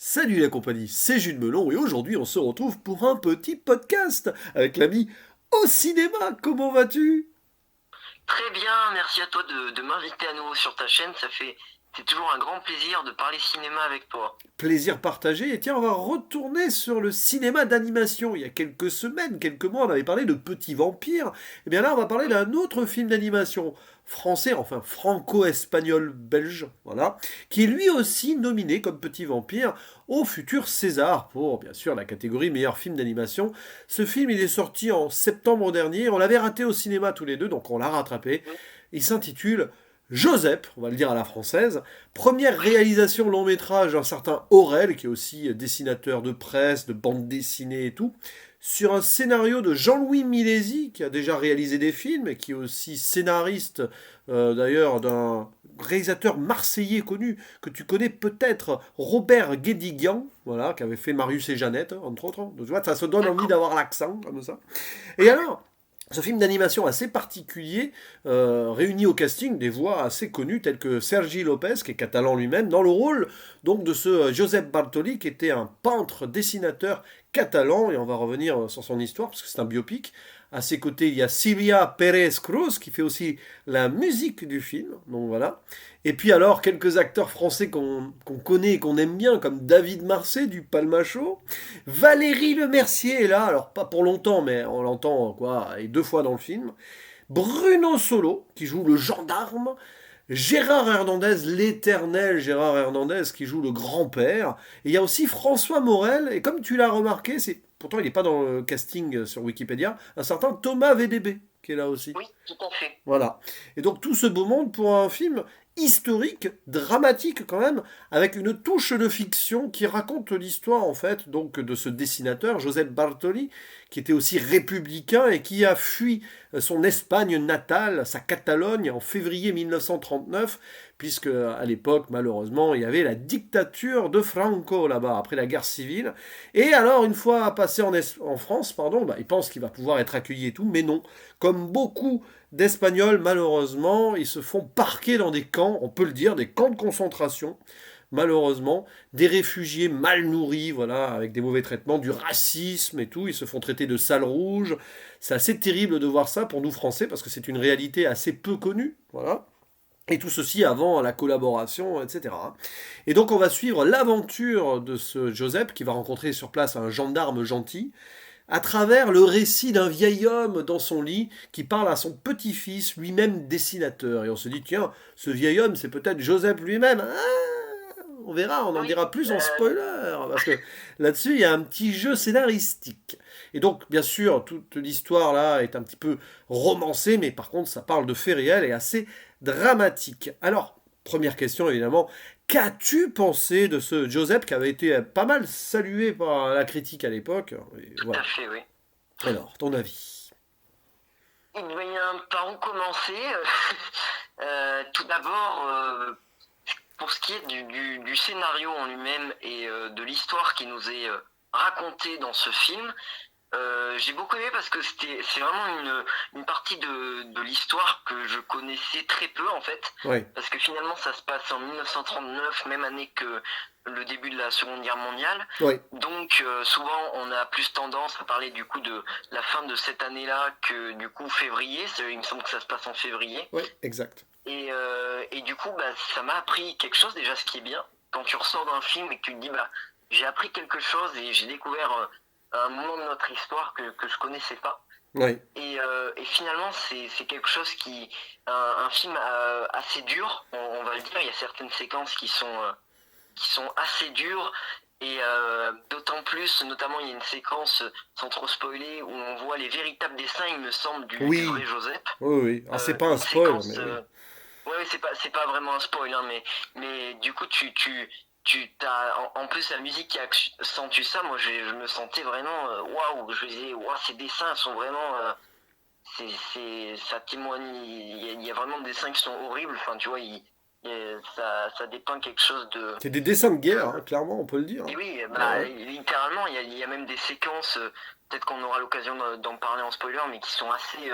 Salut la compagnie, c'est Jules Melon et aujourd'hui on se retrouve pour un petit podcast avec l'ami au cinéma. Comment vas-tu? Très bien, merci à toi de m'inviter à nouveau sur ta chaîne. C'est toujours un grand plaisir de parler cinéma avec toi. Plaisir partagé. Et tiens, on va retourner sur le cinéma d'animation. Il y a quelques semaines, quelques mois, on avait parlé de Petit Vampire. Et bien là, on va parler d'un autre film d'animation français, enfin franco-espagnol-belge, voilà, qui est lui aussi nominé comme Petit Vampire au futur César pour, bien sûr, la catégorie meilleur film d'animation. Ce film, il est sorti en septembre dernier. On l'avait raté au cinéma tous les deux, donc on l'a rattrapé. Il s'intitule Joseph, on va le dire à la française, première réalisation long métrage d'un certain Aurel, qui est aussi dessinateur de presse, de bande dessinée et tout, sur un scénario de Jean-Louis Milesi, qui a déjà réalisé des films, et qui est aussi scénariste d'ailleurs d'un réalisateur marseillais connu, que tu connais peut-être, Robert Guédiguian, voilà, qui avait fait Marius et Jeannette, entre autres. Donc, tu vois, ça se donne envie D'accord. d'avoir l'accent, comme ça. Et alors, ce film d'animation assez particulier réunit au casting des voix assez connues telles que Sergi Lopez, qui est catalan lui-même, dans le rôle donc de ce Josep Bartoli, qui était un peintre dessinateur catalan, et on va revenir sur son histoire parce que c'est un biopic. À ses côtés, il y a Silvia Pérez Cruz qui fait aussi la musique du film, donc voilà. Et puis alors quelques acteurs français qu'on connaît et qu'on aime bien, comme David Marsay du Palmacho, Valérie Lemercier est là, alors pas pour longtemps, mais on l'entend quoi, et deux fois dans le film. Bruno Solo, qui joue le gendarme. Gérard Hernandez, l'éternel Gérard Hernandez, qui joue le grand-père. Et il y a aussi François Morel, et comme tu l'as remarqué, pourtant il n'est pas dans le casting sur Wikipédia, un certain Thomas VDB, qui est là aussi. Oui, tout à fait. Voilà. Et donc tout ce beau monde pour un film historique, dramatique quand même, avec une touche de fiction qui raconte l'histoire en fait donc de ce dessinateur Joseph Bartoli, qui était aussi républicain et qui a fui son Espagne natale, sa Catalogne en février 1939, puisque à l'époque malheureusement il y avait la dictature de Franco là-bas après la guerre civile. Et alors une fois passé en France, pardon, bah, il pense qu'il va pouvoir être accueilli et tout, mais non. Comme beaucoup d'Espagnols, malheureusement, ils se font parquer dans des camps, on peut le dire, des camps de concentration, malheureusement, des réfugiés mal nourris, voilà, avec des mauvais traitements, du racisme et tout, ils se font traiter de sales rouges. C'est assez terrible de voir ça pour nous Français, parce que c'est une réalité assez peu connue, voilà. Et tout ceci avant la collaboration, etc. Et donc on va suivre l'aventure de ce Joseph qui va rencontrer sur place un gendarme gentil, à travers le récit d'un vieil homme dans son lit qui parle à son petit-fils, lui-même dessinateur. Et on se dit, tiens, ce vieil homme, c'est peut-être Joseph lui-même. Ah, on verra, on en Oui, dira plus en euh, spoiler, parce que là-dessus, il y a un petit jeu scénaristique. Et donc, bien sûr, toute l'histoire là est un petit peu romancée, mais par contre, ça parle de faits réels et assez dramatique. Alors, première question, évidemment, qu'as-tu pensé de ce Joseph qui avait été pas mal salué par la critique à l'époque? Et tout à voilà. fait, oui. Alors, ton avis? Eh bien, par où commencer? Tout d'abord, pour ce qui est du scénario en lui-même et de l'histoire qui nous est racontée dans ce film, j'ai beaucoup aimé parce que c'est vraiment une partie de l'histoire que je connaissais très peu en fait, Oui, parce que finalement ça se passe en 1939, même année que le début de la Seconde Guerre mondiale. oui, Donc souvent on a plus tendance à parler du coup de la fin de cette année-là que du coup février. Il me semble que ça se passe en février. oui, exact. Et du coup bah, ça m'a appris quelque chose déjà, ce qui est bien quand tu ressors d'un film et que tu te dis bah j'ai appris quelque chose et j'ai découvert un moment de notre histoire que je connaissais pas. Oui, Et finalement, c'est quelque chose un film assez dur, on va le dire. Il y a certaines séquences qui sont assez dures. Et d'autant plus, notamment, il y a une séquence, sans trop spoiler, où on voit les véritables dessins, il me semble, du vrai oui, Joseph. oui, oui. Alors, c'est pas un Une spoil, séquence mais oui. ouais, c'est pas vraiment un spoil, hein, mais du coup, tu t'as, en plus, la musique qui accentue ça, moi, je me sentais vraiment, waouh, je me disais, waouh, ces dessins sont vraiment, ça témoigne, il y a vraiment des dessins qui sont horribles, enfin, tu vois, ça dépeint quelque chose C'est des dessins de de, guerre, hein, clairement, on peut le dire, et hein. oui, Ah bah, ouais. littéralement, il y a même des séquences, peut-être qu'on aura l'occasion d'en parler en spoiler, mais qui sont assez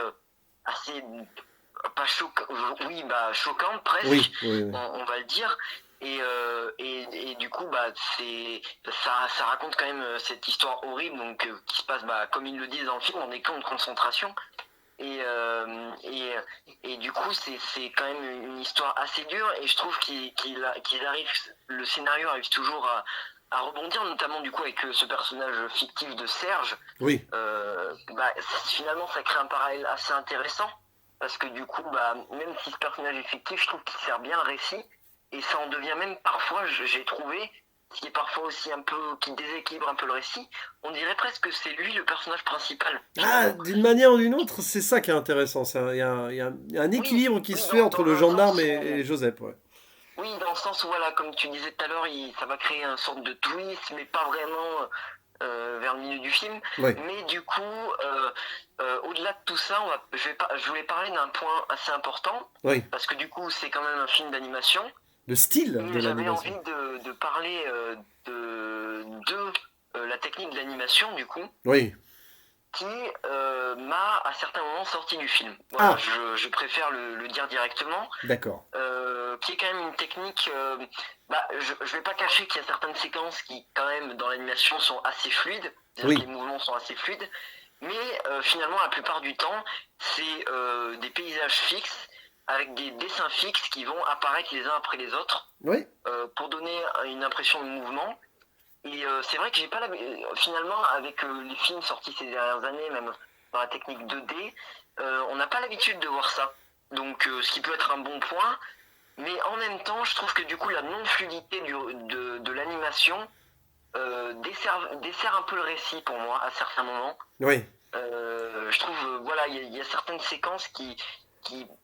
pas choquantes, oui, bah, choquantes presque, Oui, oui, oui. on va le dire. Et du coup, bah, ça raconte quand même cette histoire horrible, donc qui se passe, bah, comme ils le disent dans le film, dans des camps de concentration. Et, euh, et, et du coup, c'est quand même une histoire assez dure, et je trouve qu'ils arrivent, le scénario arrive toujours à rebondir, notamment du coup avec ce personnage fictif de Serge. Oui. Bah, finalement, ça crée un parallèle assez intéressant, parce que du coup, bah, même si ce personnage est fictif, je trouve qu'il sert bien le récit, et ça en devient même parfois, j'ai trouvé, ce qui est parfois aussi un peu, qui déséquilibre un peu le récit, on dirait presque que c'est lui le personnage principal, Ah, finalement. d'une manière ou d'une autre, c'est ça qui est intéressant. Il y a un Oui, équilibre qui oui, se fait entre dans le un gendarme sens et où, Joseph, ouais. oui, dans le sens où, voilà, comme tu disais tout à l'heure, ça va créer une sorte de twist, mais pas vraiment vers le milieu du film. Oui, Mais du coup, au-delà de tout ça, je voulais parler d'un point assez important, oui. parce que du coup, c'est quand même un film d'animation, Le style de et j'avais l'animation. envie de parler de la technique de l'animation, du coup, Oui. qui m'a à certains moments sorti du film. Voilà, Ah, je préfère le dire directement. d'accord. Qui est quand même une technique. Bah, je vais pas cacher qu'il y a certaines séquences qui, quand même, dans l'animation, sont assez fluides, c'est-à-dire que les Oui, mouvements sont assez fluides, mais finalement, la plupart du temps, c'est des paysages fixes avec des dessins fixes qui vont apparaître les uns après les autres oui, pour donner une impression de mouvement. Et c'est vrai que j'ai pas finalement, avec les films sortis ces dernières années, même dans la technique 2D, on n'a pas l'habitude de voir ça. Donc, ce qui peut être un bon point, mais en même temps, je trouve que du coup, la non-fluidité de l'animation dessert un peu le récit pour moi à certains moments. oui. Je trouve, voilà, il y a certaines séquences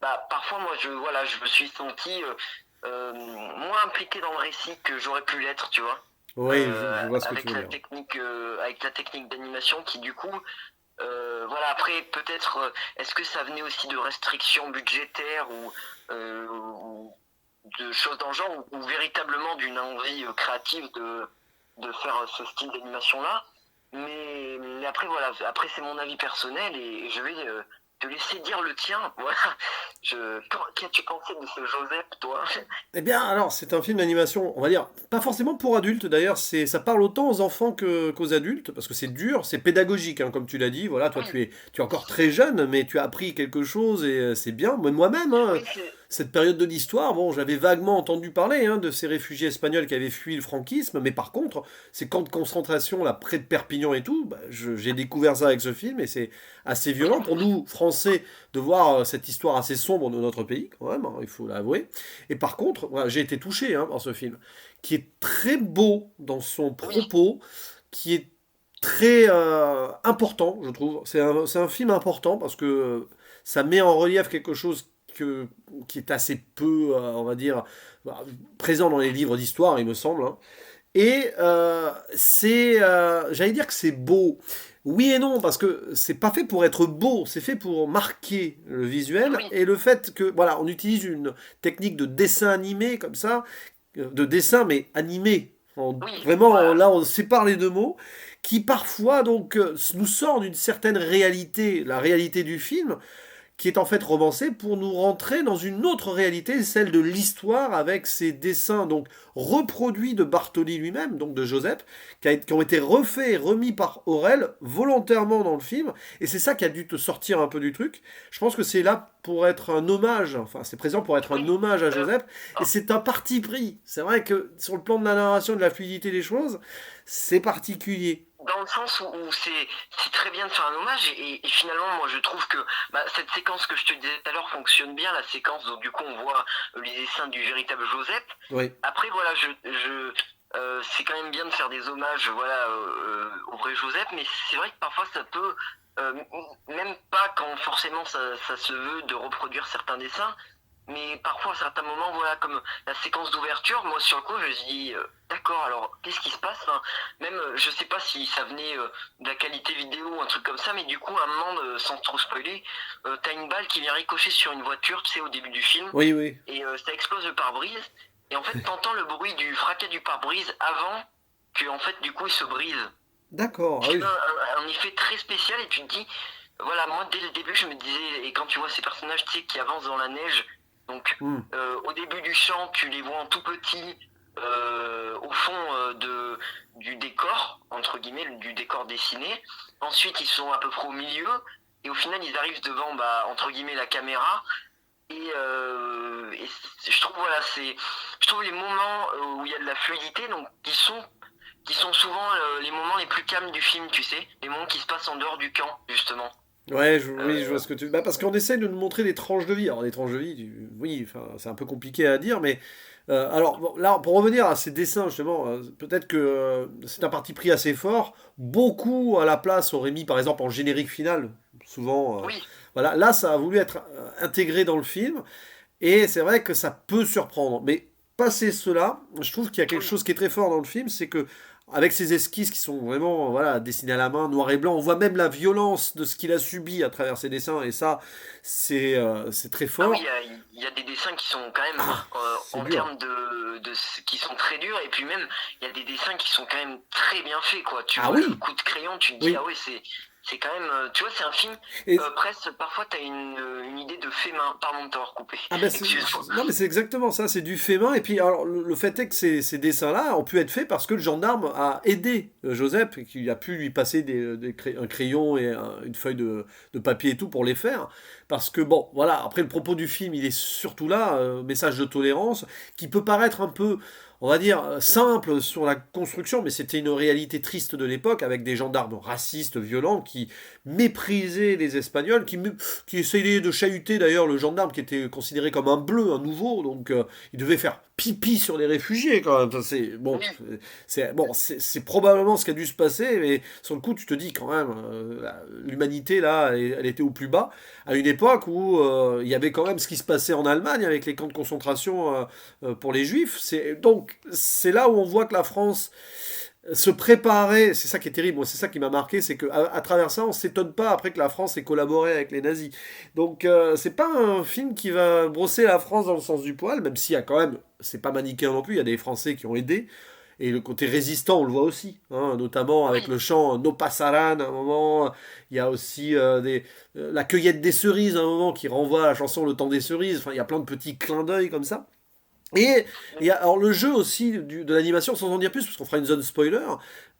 bah, parfois, moi, voilà, je me suis senti moins impliqué dans le récit que j'aurais pu l'être, tu vois. Oui, je vois ce que tu veux dire. Avec la technique d'animation qui, du coup, voilà, après, peut-être, est-ce que ça venait aussi de restrictions budgétaires ou de choses dans le genre, ou véritablement d'une envie créative de faire ce style d'animation-là. Mais après, voilà, après c'est mon avis personnel et je vais te laisser dire le tien. Voilà. Qu'as-tu pensé de ce Joseph, toi? Eh bien, alors, c'est un film d'animation, on va dire, pas forcément pour adultes d'ailleurs, ça parle autant aux enfants qu'aux adultes, parce que c'est dur, c'est pédagogique, hein, comme tu l'as dit, voilà, toi Oui, tu es encore très jeune, mais tu as appris quelque chose et c'est bien. Moi-même, hein, oui, cette période de l'histoire, bon, j'avais vaguement entendu parler hein, de ces réfugiés espagnols qui avaient fui le franquisme, mais par contre, ces camps de concentration là près de Perpignan et tout, bah, j'ai découvert ça avec ce film et c'est assez oui, violent pour nous, Français, de voir cette histoire assez sombre de notre pays, quand même, hein, il faut l'avouer. Et par contre, voilà, j'ai été touché hein, par ce film, qui est très beau dans son oui, propos, qui est très important, je trouve. C'est un film important parce que ça met en relief quelque chose qui est assez peu, on va dire, présent dans les livres d'histoire, il me semble, hein. Et j'allais dire que c'est beau. Oui et non, parce que c'est pas fait pour être beau, c'est fait pour marquer le visuel oui, et le fait que, voilà, on utilise une technique de dessin animé comme ça, de dessin mais animé. oui, Vraiment, voilà. là, on sépare les deux mots, qui parfois donc nous sort d'une certaine réalité, la réalité du film, qui est en fait romancé pour nous rentrer dans une autre réalité, celle de l'histoire avec ses dessins donc reproduits de Bartoli lui-même, donc de Joseph, qui ont été refaits et remis par Aurel volontairement dans le film, et c'est ça qui a dû te sortir un peu du truc. Je pense que c'est là pour être un hommage, enfin c'est présent pour être un Oui. hommage à Euh, Joseph, et c'est un parti pris. C'est vrai que sur le plan de la narration, de la fluidité des choses, c'est particulier. Dans le sens où c'est très bien de faire un hommage et finalement moi je trouve que bah, cette séquence que je te disais tout à l'heure fonctionne bien, la séquence où du coup on voit les dessins du véritable Joseph. Oui, Après voilà, c'est quand même bien de faire des hommages voilà au vrai Joseph, mais c'est vrai que parfois ça peut euh, même pas quand forcément ça se veut de reproduire certains dessins, mais parfois à certains moments voilà comme la séquence d'ouverture, moi sur le coup je me suis dit d'accord, alors qu'est-ce qui se passe, enfin, même je sais pas si ça venait de la qualité vidéo ou un truc comme ça, mais du coup à un moment sans trop spoiler, t'as une balle qui vient ricocher sur une voiture, tu sais, au début du film, oui, oui. et ça explose le pare-brise, et en fait t'entends le bruit du fracas du pare-brise avant que en fait du coup il se brise. D'accord, Ce ah qui oui. fait un effet très spécial, et tu te dis voilà, moi dès le début je me disais, et quand tu vois ces personnages tu sais qui avancent dans la neige, Donc, Hmm. au début du champ, tu les vois en tout petit, au fond du décor, entre guillemets, du décor dessiné. Ensuite, ils sont à peu près au milieu. Et au final, ils arrivent devant, bah, entre guillemets, la caméra. Et je trouve, voilà, je trouve les moments où il y a de la fluidité, donc qui sont souvent les moments les plus calmes du film, tu sais, les moments qui se passent en dehors du camp, justement. Ouais, oui, je vois Euh, ce que tu... Bah, parce qu'on essaye de nous montrer des tranches de vie. Alors, des tranches de vie, oui, enfin, c'est un peu compliqué à dire, mais... alors, bon, là, pour revenir à ces dessins, justement, peut-être que c'est un parti pris assez fort. Beaucoup, à la place, auraient mis, par exemple, en générique final, souvent... oui, voilà, là, ça a voulu être intégré dans le film, et c'est vrai que ça peut surprendre. Mais passer cela, je trouve qu'il y a quelque oui, chose qui est très fort dans le film, c'est que avec ces esquisses qui sont vraiment voilà, dessinées à la main, noir et blanc, on voit même la violence de ce qu'il a subi à travers ses dessins, et ça, c'est très ah oui, fort. il y a des dessins qui sont quand même, Ah, c'est en dur. termes qui sont très durs, et puis même, il y a des dessins qui sont quand même très bien faits, quoi. Tu Ah vois le oui, coup de crayon, tu te dis, oui. ah ouais, c'est quand même, tu vois, c'est un film, Et, presque, parfois, t'as une idée de fait main. Pardon de t'avoir coupé, ah ben excuse-moi. non mais c'est exactement ça, c'est du fait main. Et puis alors le fait est que ces dessins-là ont pu être faits parce que le gendarme a aidé Joseph et qu'il a pu lui passer un crayon et une feuille de papier et tout pour les faire. Parce que bon, voilà, après le propos du film, il est surtout là, message de tolérance, qui peut paraître un peu, on va dire, simple sur la construction, mais c'était une réalité triste de l'époque avec des gendarmes racistes, violents, qui méprisaient les Espagnols, qui essayaient de chahuter d'ailleurs le gendarme qui était considéré comme un bleu, un nouveau, donc il devait faire pipi sur les réfugiés quand même. Enfin, Oui, c'est probablement ce qui a dû se passer, mais sur le coup tu te dis quand même, l'humanité là, elle était au plus bas à une époque où il y avait quand même ce qui se passait en Allemagne avec les camps de concentration pour les Juifs. C'est là où on voit que la France se préparer, c'est ça qui est terrible, moi c'est ça qui m'a marqué, c'est qu'à travers ça, on s'étonne pas après que la France ait collaboré avec les nazis. Donc c'est pas un film qui va brosser la France dans le sens du poil, même s'il y a quand même, c'est pas manichéen non plus, il y a des Français qui ont aidé, et le côté résistant, on le voit aussi, hein, notamment avec oui, le chant No Pasaran à un moment, il y a aussi la cueillette des cerises à un moment qui renvoie à la chanson Le temps des cerises, enfin il y a plein de petits clins d'œil comme ça. Et il y a alors le jeu aussi de l'animation, sans en dire plus, parce qu'on fera une zone spoiler,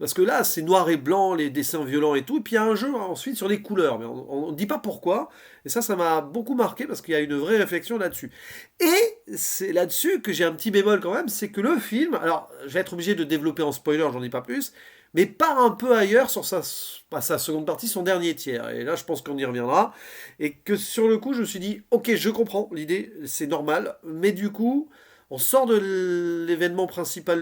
parce que là c'est noir et blanc, les dessins violents et tout, et puis il y a un jeu ensuite sur les couleurs, mais on ne dit pas pourquoi, et ça m'a beaucoup marqué parce qu'il y a une vraie réflexion là-dessus. Et c'est là-dessus que j'ai un petit bémol quand même, c'est que le film, alors je vais être obligé de développer en spoiler, j'en dis pas plus, mais part un peu ailleurs sur pas sa seconde partie, son dernier tiers, et là je pense qu'on y reviendra, et que sur le coup je me suis dit, ok je comprends l'idée, c'est normal, mais du coup... On sort de l'événement principal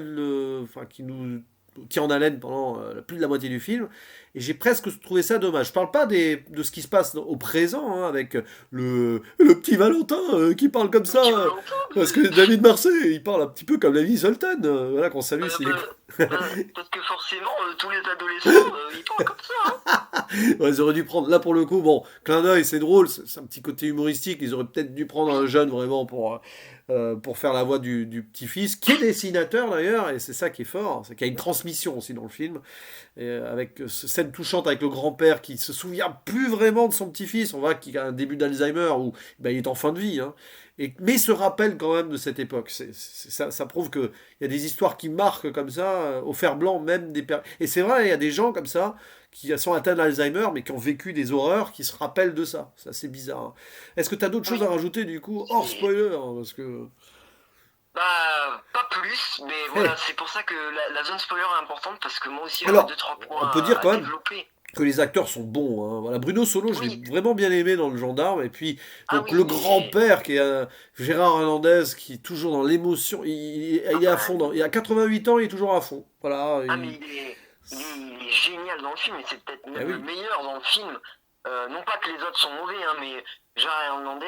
enfin, qui nous tient en haleine pendant plus de la moitié du film, et j'ai presque trouvé ça dommage. Je parle pas de ce qui se passe au présent, hein, avec le petit Valentin qui parle comme un ça, petit Valentin, parce que David Marseille, il parle un petit peu comme la vie Zoltan, voilà qu'on salue. parce que forcément, tous les adolescents, ils parlent comme ça, hein. Ouais, ils auraient dû prendre, là pour le coup, bon, clin d'œil, c'est drôle, c'est un petit côté humoristique, ils auraient peut-être dû prendre un jeune vraiment pour faire la voix du petit-fils, qui est dessinateur d'ailleurs, et c'est ça qui est fort, c'est qu'il y a une transmission aussi dans le film, avec cette scène touchante avec le grand-père qui se souvient plus vraiment de son petit-fils, on voit qu'il a un début d'Alzheimer, où ben, il est en fin de vie, hein, mais il se rappelle quand même de cette époque. Ça prouve qu'il y a des histoires qui marquent comme ça, au fer blanc même et c'est vrai, il y a des gens comme ça qui sont atteints d'Alzheimer, mais qui ont vécu des horreurs, qui se rappellent de ça. Ça, c'est bizarre, hein. Est-ce que tu as d'autres choses Oui, à rajouter, du coup, hors c'est... spoiler, hein, parce que... Bah, pas plus, mais voilà, Eh, c'est pour ça que la zone spoiler est importante, parce que moi aussi j'aurais alors, deux, trois on points peut dire à quand même développer. que les acteurs sont bons, hein. Voilà, Bruno Solo, je l'ai Oui, vraiment bien aimé dans Le Gendarme, et puis, ah donc, oui, le mais... grand-père, qui est Gérard Hernandez, qui est toujours dans l'émotion, Ah il est à bah, fond, il a 88 ans, il est toujours à fond. Voilà, mais il est génial dans le film, et c'est peut-être eh même le oui. meilleur dans le film. Non pas que les autres sont mauvais, hein, mais Gérard Hernandez,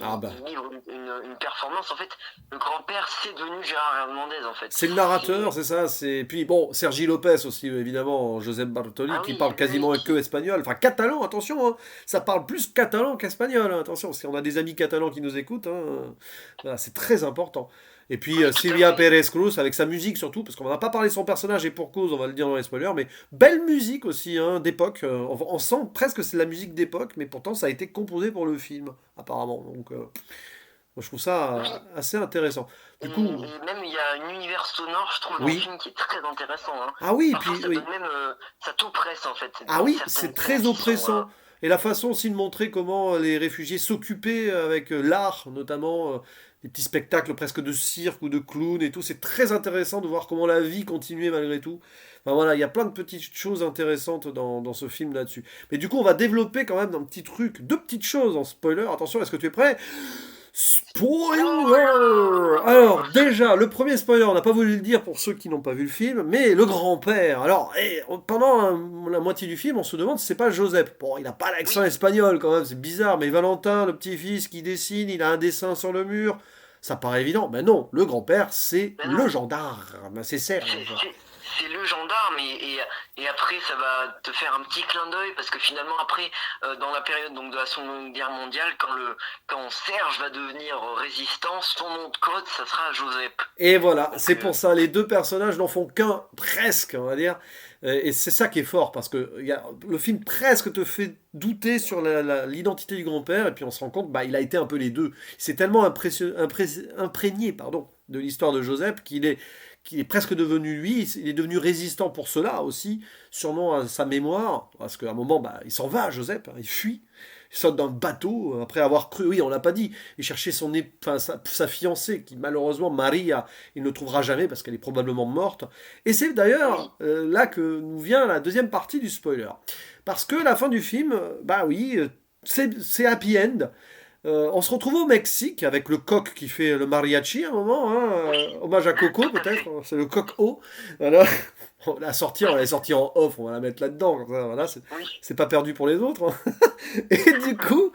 Ah il bah, livre une performance. En fait, le grand-père, c'est devenu Gérard Hernandez, en fait. c'est le narrateur, C'est... c'est ça. C'est puis bon, Sergi Lopez aussi évidemment, Josep Bartoli Ah qui oui, parle lui quasiment que qui... espagnol, enfin catalan. Attention, hein, ça parle plus catalan qu'espagnol, hein, attention, si on a des amis catalans qui nous écoutent, hein, voilà, c'est très important. Et puis Oui, tout à Silvia fait. Pérez Cruz avec sa musique surtout, parce qu'on n'a pas parlé de son personnage et pour cause, on va le dire dans les spoilers, mais belle musique aussi, hein, d'époque. On sent presque que c'est la musique d'époque, mais pourtant ça a été composé pour le film, apparemment. Donc Moi, je trouve Oui, ça assez intéressant. et, Du coup, et même il y a un univers sonore, je trouve, dans le oui. film qui est très intéressant, hein. Ah oui, Parfois, puis ça donne oui. même, ça t'oppresse en fait. Ah oui, c'est Certaines scènes très qui sont, oppressant. Et la façon aussi de montrer comment les réfugiés s'occupaient avec l'art, notamment des petits spectacles presque de cirque ou de clown et tout, c'est très intéressant de voir comment la vie continuait malgré tout. Enfin voilà, il y a plein de petites choses intéressantes dans ce film là-dessus. Mais du coup, on va développer quand même un petit truc, deux petites choses en spoiler. Attention, est-ce que tu es prêt? Spoiler! Alors, spoiler. déjà, le premier spoiler, on n'a pas voulu le dire pour ceux qui n'ont pas vu le film, mais le grand-père. Alors, pendant la moitié du film, on se demande si c'est pas Joseph. Bon, il n'a pas l'accent Oui, espagnol quand même, c'est bizarre, mais Valentin, le petit-fils qui dessine, il a un dessin sur le mur. Ça paraît évident. Mais non, le grand-père, c'est ben le non. gendarme, c'est C'est Serge. c'est- c'est le gendarme et après ça va te faire un petit clin d'œil parce que finalement après dans la période donc de la Seconde Guerre mondiale quand Serge va devenir résistant son nom de code ça sera Joseph Et voilà, donc c'est pour ça, les deux personnages n'en font qu'un, presque, on va dire. Et c'est ça qui est fort, parce que le film presque te fait douter sur l'identité du grand-père, et puis on se rend compte, bah, il a été un peu les deux. C'est tellement imprégné pardon, de l'histoire de Joseph qu'il est presque devenu lui, il est devenu résistant pour cela aussi, sûrement à sa mémoire, parce qu'à un moment, bah, il s'en va, Joseph, hein, il fuit. Il saute d'un bateau après avoir cru, oui, on l'a pas dit, il cherchait enfin, sa fiancée qui malheureusement Maria, il ne trouvera jamais parce qu'elle est probablement morte. Et c'est oui d'ailleurs là que nous vient la deuxième partie du spoiler. Parce que la fin du film, bah oui, c'est happy end. On se retrouve au Mexique avec le coq qui fait le mariachi à un moment, hein, oui hommage à Coco tout à peut-être, fait c'est le coq O. Voilà. On l'a sorti en off, on va la mettre là-dedans, comme ça, voilà, oui c'est pas perdu pour les autres, hein. Et du coup,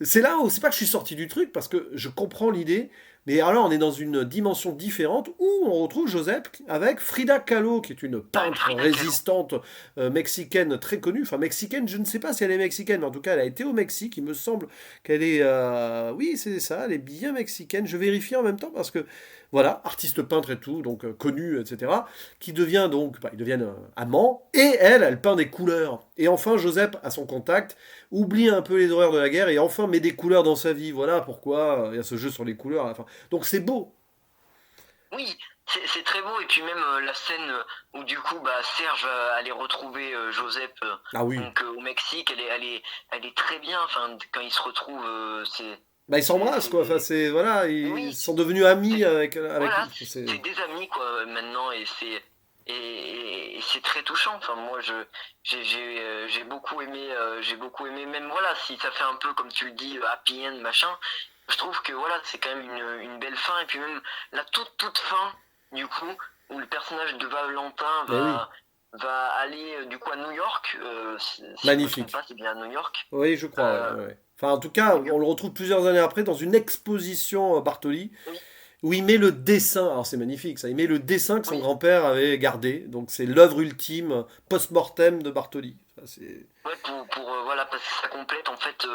c'est là où c'est pas que je suis sorti du truc parce que je comprends l'idée, mais alors on est dans une dimension différente où on retrouve Joseph avec Frida Kahlo, qui est une avec peintre Frida Kahlo résistante mexicaine très connue. Enfin mexicaine, je ne sais pas si elle est mexicaine, mais en tout cas elle a été au Mexique. Il me semble qu'elle est, oui c'est ça, elle est bien mexicaine. Je vérifie en même temps parce que voilà, artiste peintre et tout, donc connu, etc. Qui devient donc, bah, ils deviennent amants et elle peint des couleurs. Et enfin Joseph à son contact oublie un peu les horreurs de la guerre et enfin met des couleurs dans sa vie. Voilà pourquoi il y a ce jeu sur les couleurs à la fin. Donc c'est beau. oui c'est très beau et puis même la scène où du coup bah Serge va aller retrouver Joseph Ah oui. donc au Mexique elle est très bien enfin quand ils se retrouvent Bah ils s'embrassent quoi. Enfin c'est c'est voilà, ils oui sont devenus amis c'est avec voilà, lui. C'est c'est des amis quoi maintenant et c'est très touchant. Enfin moi j'ai beaucoup aimé même voilà si ça fait un peu comme tu le dis happy end machin. Je trouve que voilà c'est quand même une belle fin et puis même la toute fin du coup où le personnage de Valentin mais oui, va aller du coup à New York si je me trompe magnifique. pas c'est bien à New York. Oui, je crois. Ouais, Euh, ouais, ouais. Enfin en tout cas, et du on le retrouve plusieurs années après dans une exposition Bartoli oui où il met le dessin. Alors c'est magnifique ça. Il met le dessin que son oui grand-père avait gardé. Donc c'est l'œuvre ultime post-mortem de Bartoli. Enfin, c'est ouais voilà parce que ça complète en fait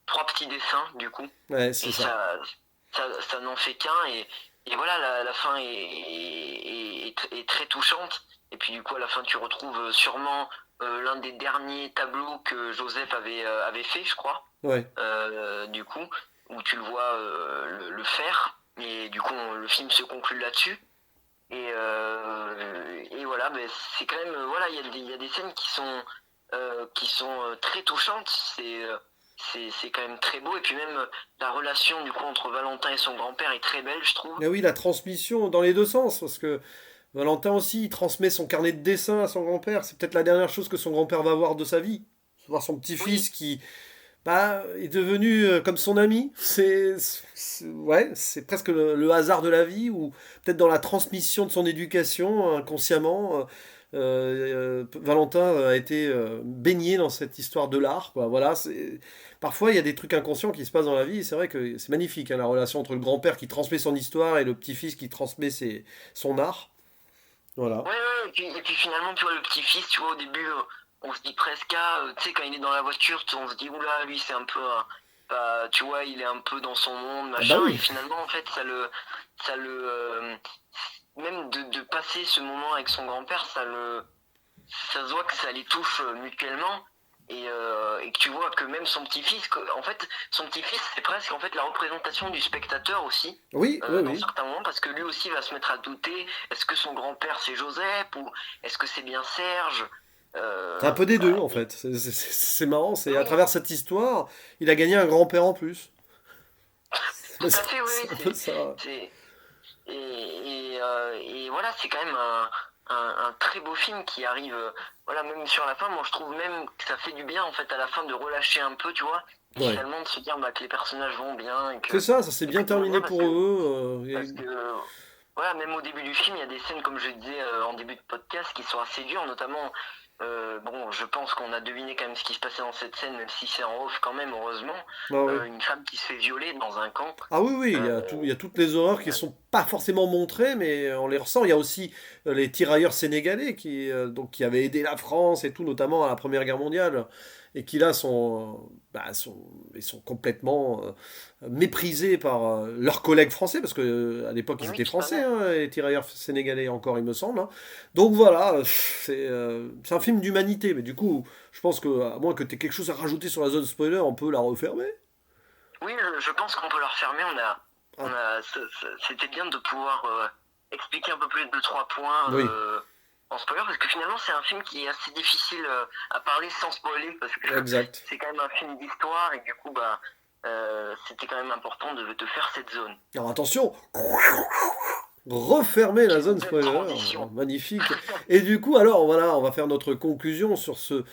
trois petits dessins du coup. ouais, Et c'est ça. ça n'en fait qu'un et voilà la fin est très touchante et puis du coup à la fin tu retrouves sûrement l'un des derniers tableaux que Joseph avait fait je crois Ouais. du coup où tu le vois le faire et du coup le film se conclut là-dessus et voilà ben, c'est quand même voilà il y a des scènes qui sont très touchantes c'est quand même très beau et puis même la relation du coup entre Valentin et son grand-père est très belle je trouve Mais oui, la transmission dans les deux sens, parce que Valentin aussi, il transmet son carnet de dessin à son grand-père. C'est peut-être la dernière chose que son grand-père va voir de sa vie. Voir son petit-fils oui qui bah, est devenu comme son ami. Ouais, c'est presque le hasard de la vie, ou peut-être dans la transmission de son éducation, inconsciemment. Valentin a été baigné dans cette histoire de l'art, quoi. Voilà, parfois il y a des trucs inconscients qui se passent dans la vie, et c'est vrai que c'est magnifique, hein, la relation entre le grand-père qui transmet son histoire et le petit-fils qui transmet son art. Voilà. ouais, ouais, et puis finalement tu vois le petit-fils tu vois au début on se dit presque tu sais quand il est dans la voiture on se dit oula lui c'est un peu tu vois il est un peu dans son monde Ah bah machin et oui. finalement en fait ça le même de passer ce moment avec son grand-père ça se voit que ça les touche mutuellement et que tu vois que même son petit-fils, en fait, son petit-fils, c'est presque en fait la représentation du spectateur aussi, Oui, oui, dans oui. certains moments, parce que lui aussi va se mettre à douter, est-ce que son grand-père c'est Joseph, ou est-ce que c'est bien Serge? C'est un peu des deux, Voilà. en fait. C'est marrant, c'est à Oui, travers cette histoire, il a gagné un grand-père en plus. tout à fait, oui, C'est oui, un peu ça. c'est, et voilà, c'est quand même un très beau film qui arrive, voilà, même sur la fin, moi je trouve même que ça fait du bien en fait à la fin de relâcher un peu, tu vois, et Ouais. finalement de se dire bah, que les personnages vont bien C'est ça, ça s'est et que bien tout va terminé bien pour eux. parce que voilà, même au début du film, il y a des scènes, comme je disais en début de podcast, qui sont assez dures, notamment, bon, je pense qu'on a deviné quand même ce qui se passait dans cette scène, même si c'est en off quand même, heureusement, Ah oui. une femme qui se fait violer dans un camp. Ah oui, oui, Euh, il y a toutes les horreurs qui sont pas forcément montrées, mais on les ressent. Il y a aussi les tirailleurs sénégalais donc, qui avaient aidé la France et tout, notamment à la Première Guerre mondiale, et qui là ils sont complètement méprisés par leurs collègues français, parce que à l'époque mais ils oui, étaient tout à français, fait. hein, les tirailleurs sénégalais encore, il me semble. Hein. Donc voilà, c'est un film d'humanité, mais du coup, je pense que, à moins que tu aies quelque chose à rajouter sur la zone spoiler, on peut la refermer. Oui, je pense qu'on peut leur fermer. Ah, C'était bien de pouvoir expliquer un peu plus de trois points oui, en spoiler, parce que finalement c'est un film qui est assez difficile à parler sans spoiler, parce que exact. c'est quand même un film d'histoire et du coup bah c'était quand même important de faire cette zone. Alors attention, refermer la Quelle zone belle spoiler, transition. magnifique. Et du coup, alors voilà, on va faire notre conclusion sur ce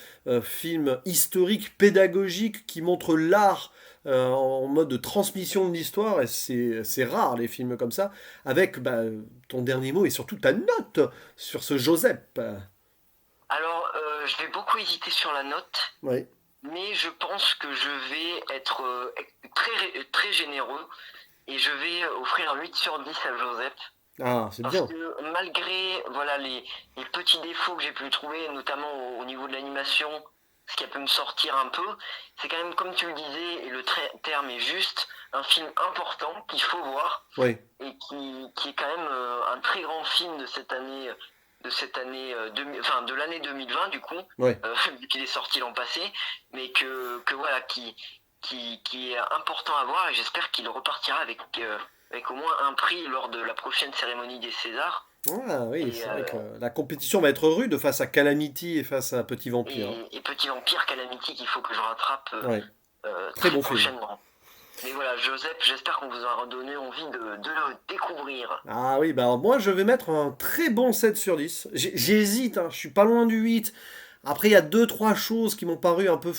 film historique, pédagogique, qui montre l'art en mode de transmission de l'histoire, et c'est rare les films comme ça, avec bah, ton dernier mot et surtout ta note sur ce Joseph. Alors je vais beaucoup hésiter sur la note, Oui. mais je pense que je vais être très généreux et je vais offrir un 8 sur 10 à Joseph. Ah, c'est Parce bien. que malgré voilà, les petits défauts que j'ai pu trouver, notamment au niveau de l'animation, ce qui a pu me sortir un peu, c'est quand même, comme tu le disais, et le terme est juste, un film important qu'il faut voir Oui, et qui est quand même un très grand film de cette année enfin de l'année 2020 du coup, oui. vu qu'il est sorti l'an passé, mais que voilà, qui est important à voir et j'espère qu'il repartira avec au moins un prix lors de la prochaine cérémonie des Césars. Ah oui, Et, c'est vrai que la compétition va être rude face à Calamity et face à Petit Vampire. Hein. et Petit Vampire Calamity qu'il faut que je rattrape Ouais, très très bon film. prochainement. Mais voilà, Joseph, j'espère qu'on vous aura donné envie de le découvrir. Ah oui, bah alors moi je vais mettre un très bon 7 sur 10. J'hésite, hein, je suis pas loin du 8. Après, il y a deux, trois choses qui m'ont paru un peu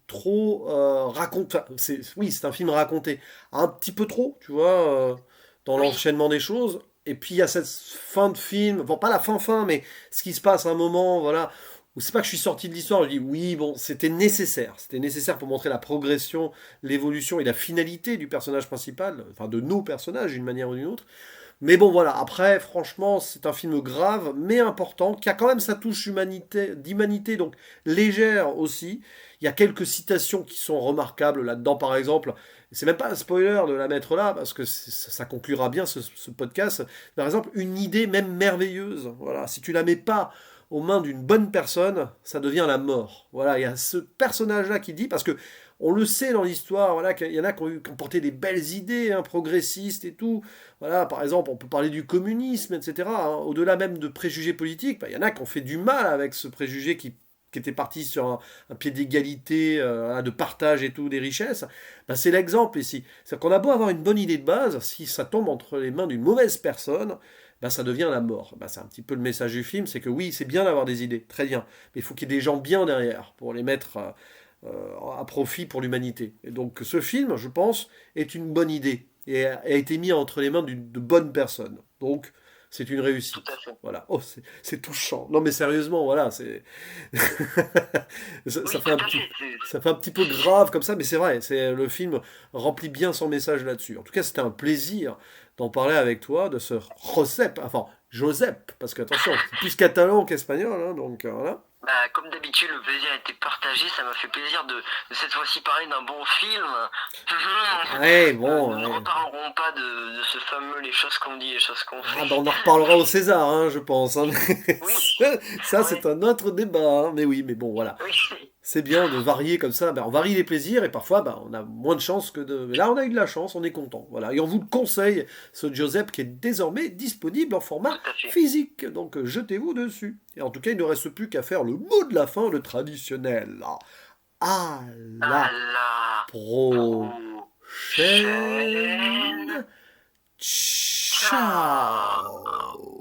trop raconter. Enfin, oui, c'est un film raconté. Un petit peu trop, tu vois, dans Oui, l'enchaînement des choses. Et puis il y a cette fin de film, bon, pas la fin, mais ce qui se passe à un moment, voilà, où c'est pas que je suis sorti de l'histoire, je dis oui, bon, c'était nécessaire. C'était nécessaire pour montrer la progression, l'évolution et la finalité du personnage principal, enfin de nos personnages d'une manière ou d'une autre. Mais bon, voilà, après, franchement, c'est un film grave, mais important, qui a quand même sa touche d'humanité, donc légère aussi. Il y a quelques citations qui sont remarquables là-dedans, par exemple. C'est même pas un spoiler de la mettre là, parce que ça conclura bien ce podcast. Par exemple, une idée même merveilleuse. Voilà, si tu la mets pas aux mains d'une bonne personne, ça devient la mort. Voilà, il y a ce personnage-là qui dit, parce que on le sait dans l'histoire, voilà, qu'il y en a qui ont porté des belles idées, hein, progressistes et tout. Voilà, par exemple, on peut parler du communisme, etc. Hein. Au-delà même de préjugés politiques, bah, il y en a qui ont fait du mal avec ce préjugé qui était parti sur un pied d'égalité, de partage et tout des richesses. Bah, c'est l'exemple ici. C'est qu'on a beau avoir une bonne idée de base, si ça tombe entre les mains d'une mauvaise personne, bah, ça devient la mort. Bah, c'est un petit peu le message du film, c'est que oui, c'est bien d'avoir des idées, très bien, mais il faut qu'il y ait des gens bien derrière pour les mettre à profit pour l'humanité. Et donc ce film, je pense, est une bonne idée et a été mis entre les mains de bonnes personnes. Donc c'est une tout à réussite. fait. Voilà. Oh, c'est touchant. Non mais sérieusement, voilà, c'est ça Oui, fait tout un à petit fait. ça fait un petit peu grave comme ça, mais c'est vrai, c'est le film remplit bien son message là-dessus. En tout cas, c'était un plaisir d'en parler avec toi de ce Josep, enfin Josep, parce que attention, c'est plus catalan qu'espagnol, hein, donc voilà. Bah, comme d'habitude, le plaisir a été partagé. Ça m'a fait plaisir de cette fois-ci parler d'un bon film. Ouais, Nous bon, ne ouais. reparlerons pas de ce fameux les choses qu'on dit, les choses qu'on Ah fait. ben on en reparlera au César, hein, je pense. Hein. Oui, Ça, oui, c'est un autre débat. Hein. Mais oui, mais bon, voilà. oui. C'est bien de varier comme ça, on varie les plaisirs et parfois on a moins de chance que de... Mais là on a eu de la chance, on est content. Voilà. Et on vous le conseille, ce Giuseppe qui est désormais disponible en format Tout à fait. physique. Donc jetez-vous dessus. Et en tout cas, il ne reste plus qu'à faire le mot de la fin, le traditionnel. À À la la prochaine. prochaine. Ciao. Ciao